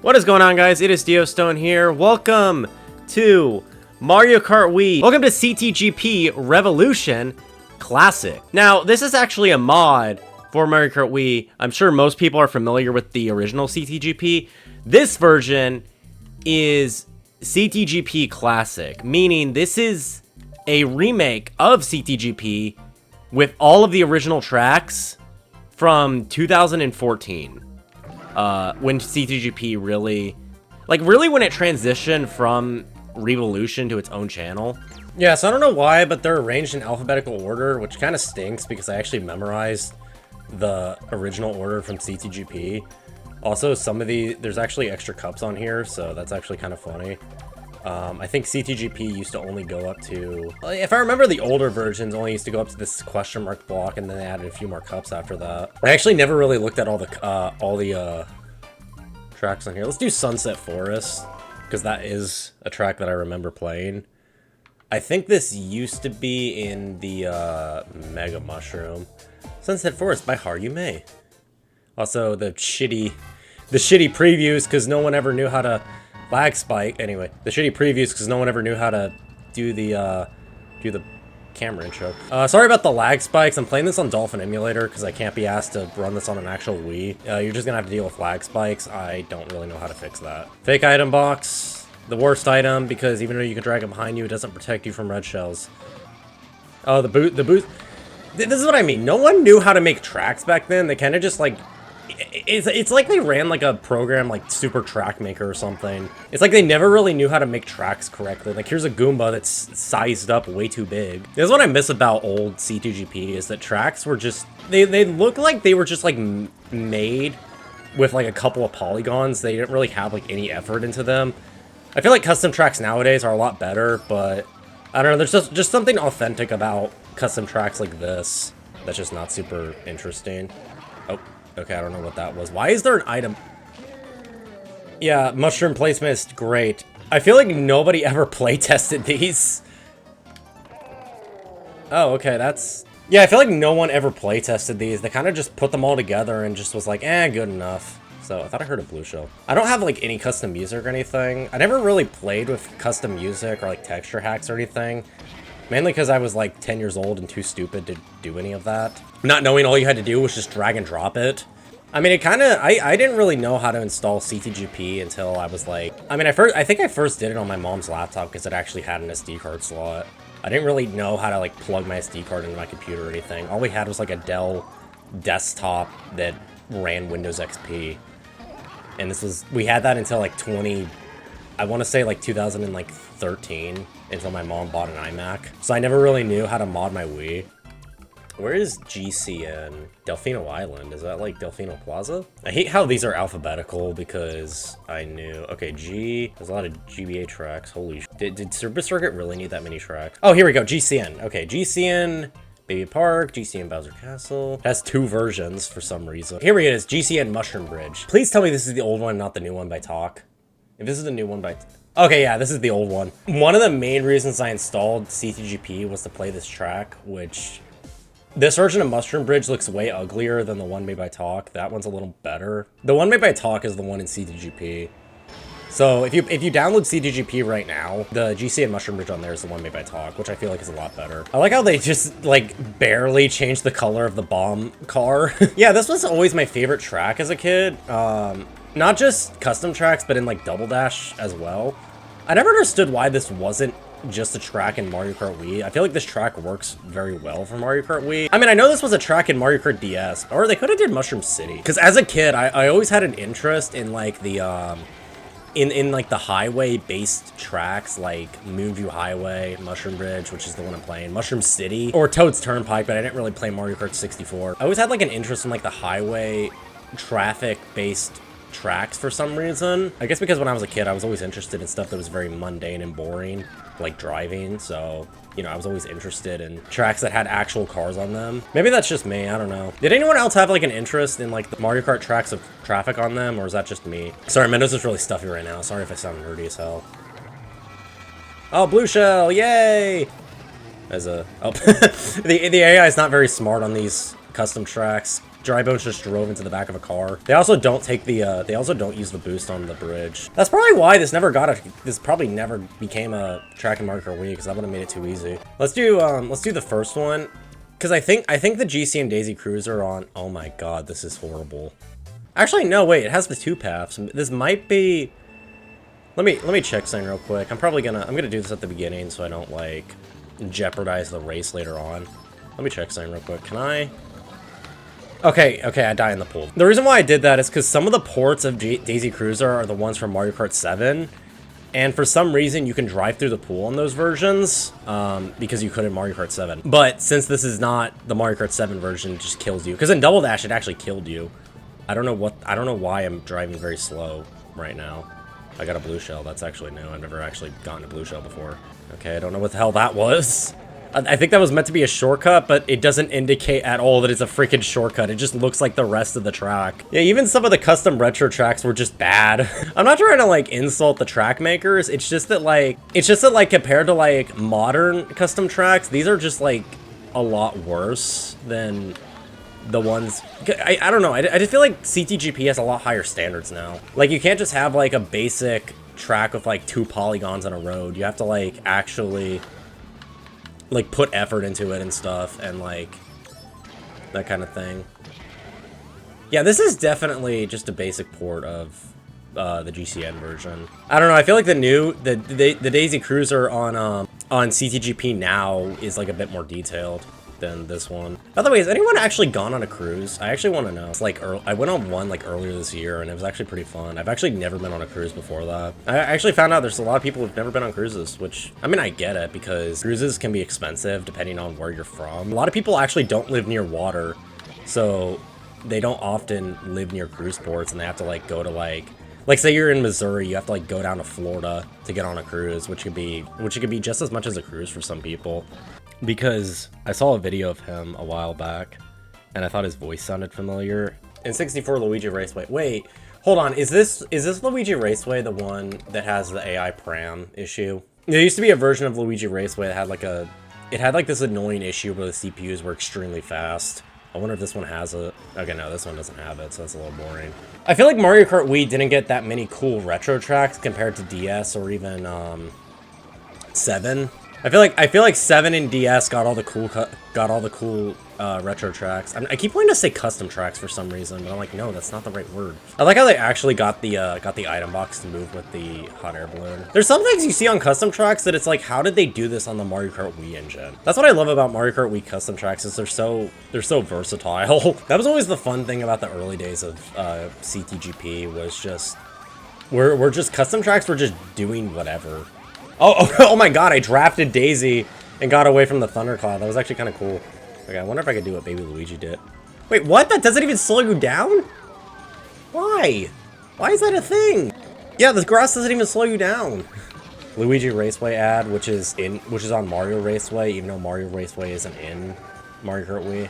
What is going on, guys? It is Diostone here. Welcome to Mario Kart Wii. Welcome to CTGP Revolution Classic. Now, this is actually a mod for Mario Kart Wii. I'm sure most people are familiar with the original CTGP. This version is CTGP Classic, meaning this is a remake of CTGP with all of the original tracks from 2014. When CTGP really when it transitioned from Revolution to its own channel. Yeah, so I don't know why, but they're arranged in alphabetical order, which kind of stinks because I actually memorized the original order from CTGP. Also, there's actually extra cups on here, so that's actually kind of funny. I think CTGP used to only go up to, if I remember, the older versions only used to go up to this question mark block, and then they added a few more cups after that. I actually never really looked at all the tracks on here. Let's do Sunset Forest, because that is a track that I remember playing. I think this used to be in the Mega Mushroom. Sunset Forest by Harume. Also, the shitty previews, because no one ever knew how to lag spike. Anyway, the shitty previews because no one ever knew how to do the camera intro. Sorry about the lag spikes. I'm playing this on Dolphin Emulator because I can't be asked to run this on an actual Wii. You're just gonna have to deal with lag spikes. I don't really know how to fix that. Fake item box, the worst item, because even though you can drag it behind you, it doesn't protect you from red shells. Oh, the boot. This is what I mean. No one knew how to make tracks back then. They kind of just like. It's like they ran like a program like Super Track Maker or something. It's like they never really knew how to make tracks correctly. Like, here's a Goomba that's sized up way too big. This is what I miss about old CTGP, is that tracks were just, they look like they were just like made with like a couple of polygons. They didn't really have like any effort into them. I feel like custom tracks nowadays are a lot better, but I don't know, there's just something authentic about custom tracks like this that's just not super interesting. Oh. Okay, I don't know what that was. Why is there an item? Yeah, mushroom placement is great. I feel like nobody ever play tested these. Oh, okay, that's... Yeah, I feel like no one ever play tested these. They kind of just put them all together and just was like, good enough. So, I thought I heard a blue shell. I don't have, like, any custom music or anything. I never really played with custom music or, like, texture hacks or anything. Mainly because I was, like, 10 years old and too stupid to do any of that. Not knowing all you had to do was just drag and drop it. I mean, it kind of, I didn't really know how to install CTGP until I was like, I mean, I think I first did it on my mom's laptop because it actually had an SD card slot. I didn't really know how to, like, plug my SD card into my computer or anything. All we had was, like, a Dell desktop that ran Windows XP. And we had that until, like, I want to say, like, 2013, until my mom bought an iMac. So I never really knew how to mod my Wii. Where is GCN? Delfino Island. Is that like Delfino Plaza? I hate how these are alphabetical because I knew... Okay, there's a lot of GBA tracks. Holy shit. Did Super Circuit really need that many tracks? Oh, here we go. GCN. Okay, GCN Baby Park, GCN Bowser Castle. It has two versions for some reason. Here it is. GCN Mushroom Bridge. Please tell me this is the old one, not the new one by Talk. If this is the new one by... Okay, yeah, this is the old one. One of the main reasons I installed CTGP was to play this track, which... This version of Mushroom Bridge looks way uglier than the one made by Talk. That one's a little better. The one made by Talk is the one in CTGP. So if you download CTGP right now, the GCN Mushroom Bridge on there is the one made by Talk, which I feel like is a lot better. I like how they just, like, barely changed the color of the bomb car. Yeah, this was always my favorite track as a kid. Not just custom tracks, but in, like, Double Dash as well. I never understood why this wasn't just a track in Mario Kart Wii. I feel like this track works very well for Mario Kart Wii. I mean, I know this was a track in Mario Kart DS, or they could have did Mushroom City. Because as a kid, I always had an interest in, like, the, like, the highway-based tracks, like Moonview Highway, Mushroom Bridge, which is the one I'm playing, Mushroom City, or Toad's Turnpike, but I didn't really play Mario Kart 64. I always had, like, an interest in, like, the highway traffic-based tracks for some reason. I guess because when I was a kid, I was always interested in stuff that was very mundane and boring, like driving, so, you know, I was always interested in tracks that had actual cars on them. Maybe that's just me, I don't know. Did anyone else have, like, an interest in, like, the Mario Kart tracks of traffic on them, or is that just me? Sorry, my nose is really stuffy right now. Sorry if I sound nerdy as hell. Oh, blue shell, yay! The AI is not very smart on these custom tracks. dry bones just drove into the back of a car. They also don't take the, they also don't use the boost on the bridge. That's probably why this probably never became a track in Mario Kart Wii, because that would have made it too easy. Let's do the first one, because I think the GC and Daisy Cruiser on, oh my god, this is horrible. Actually, no, wait, it has the 2 paths. This might be, let me check something real quick. I'm gonna do this at the beginning so I don't, like, jeopardize the race later on. Let me check something real quick. Can I? Okay, I die in the pool. The reason why I did that is because some of the ports of Daisy Cruiser are the ones from Mario Kart 7, and for some reason you can drive through the pool on those versions, because you could in Mario Kart 7. But since this is not the Mario Kart 7 version, it just kills you. Because in Double Dash, it actually killed you. I don't know why I'm driving very slow right now. I got a blue shell. That's actually new. I've never actually gotten a blue shell before. Okay, I don't know what the hell that was. I think that was meant to be a shortcut, but it doesn't indicate at all that it's a freaking shortcut. It just looks like the rest of the track. Yeah, even some of the custom retro tracks were just bad. I'm not trying to, like, insult the track makers. It's just that, like, compared to, like, modern custom tracks, these are just, like, a lot worse than the ones... I don't know. I just feel like CTGP has a lot higher standards now. Like, you can't just have, like, a basic track with, like, 2 polygons on a road. You have to, like, actually... like, put effort into it and stuff, and, like, that kind of thing. Yeah, this is definitely just a basic port of the GCN version. I don't know, I feel like the Daisy Cruiser on CTGP now is, like, a bit more detailed than this one. By the way, has anyone actually gone on a cruise? I actually want to know. It's like, I went on one, like, earlier this year, and it was actually pretty fun. I've actually never been on a cruise before that. I actually found out there's a lot of people who've never been on cruises, which, I mean, I get it, because cruises can be expensive depending on where you're from. A lot of people actually don't live near water, so they don't often live near cruise ports, and they have to, like, go to, like, say you're in Missouri, you have to, like, go down to Florida to get on a cruise, which could be just as much as a cruise for some people. Because I saw a video of him a while back, and I thought his voice sounded familiar. In 64 Luigi Raceway. Wait, hold on. Is this Luigi Raceway the one that has the AI pram issue? There used to be a version of Luigi Raceway that had, like, it had, like, this annoying issue where the CPUs were extremely fast. I wonder if this one has it. Okay, no, this one doesn't have it, so that's a little boring. I feel like Mario Kart Wii didn't get that many cool retro tracks compared to DS or even 7. I feel like 7 and DS got all the cool retro tracks. I keep wanting to say custom tracks for some reason, but I'm like, no, that's not the right word. I like how they actually got the item box to move with the hot air balloon. There's some things you see on custom tracks that it's like, how did they do this on the Mario Kart Wii engine? That's what I love about Mario Kart Wii custom tracks, is they're so versatile. That was always the fun thing about the early days of CTGP, was just we're just custom tracks were just doing whatever. Oh my god, I drafted Daisy and got away from the thundercloud. That was actually kind of cool. Okay, I wonder if I could do what Baby Luigi did. Wait, what? That doesn't even slow you down? Why? Why is that a thing? Yeah, the grass doesn't even slow you down. Luigi Raceway ad, which is on Mario Raceway, even though Mario Raceway isn't in Mario Kart Wii.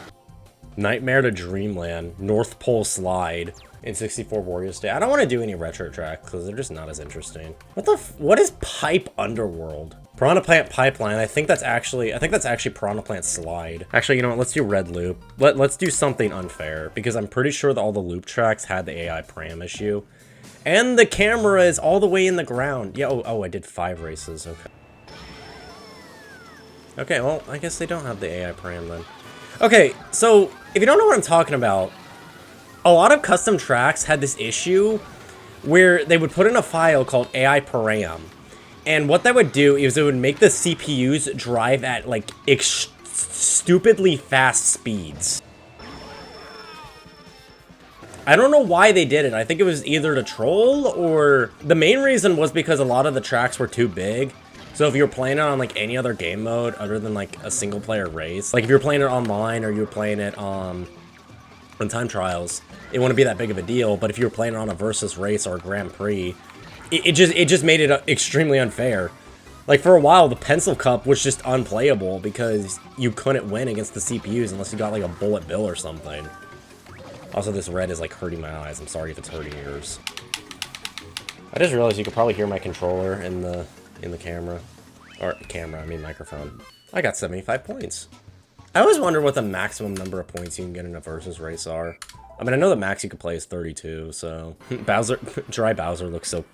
Nightmare to Dreamland, North Pole Slide. In 64 Warriors Day. I don't want to do any retro tracks because they're just not as interesting. What is Pipe Underworld? Piranha Plant Pipeline. I think that's actually Piranha Plant Slide. Actually, you know what? Let's do Red Loop. Let's do something unfair, because I'm pretty sure that all the loop tracks had the AI pram issue. And the camera is all the way in the ground. Yeah, oh, I did 5 races. Okay. Okay, well, I guess they don't have the AI pram then. Okay, so if you don't know what I'm talking about, a lot of custom tracks had this issue where they would put in a file called AI param, and what that would do is it would make the CPUs drive at, like, stupidly fast speeds. I don't know why they did it. I think it was either to troll, or the main reason was because a lot of the tracks were too big. So if you're playing it on, like, any other game mode other than, like, a single player race, like if you're playing it online or you're playing it on time trials, it wouldn't be that big of a deal. But if you were playing it on a versus race or a Grand Prix, it just made it extremely unfair. Like, for a while, the Pencil Cup was just unplayable because you couldn't win against the CPUs unless you got, like, a bullet bill or something. Also, this red is, like, hurting my eyes. I'm sorry if it's hurting yours. I just realized you could probably hear my controller in the camera. Or camera, I mean microphone. I got 75 points. I always wonder what the maximum number of points you can get in a versus race are. I mean, I know the max you could play is 32, so... Dry Bowser looks so...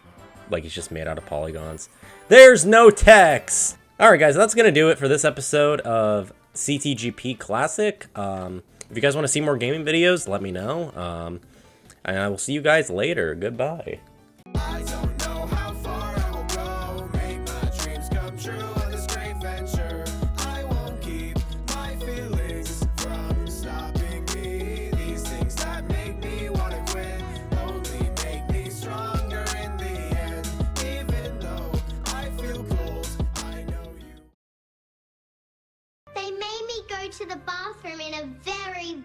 like he's just made out of polygons. There's no text! Alright guys, that's gonna do it for this episode of CTGP Classic. If you guys want to see more gaming videos, let me know. And I will see you guys later. Goodbye. I don't know how far I will go, make my dreams come true on this great venture. I won't keep my feelings from stopping me. These things that make me wanna quit only make me stronger in the end. Even though I feel cold, I know you. They made me go to the bathroom in a very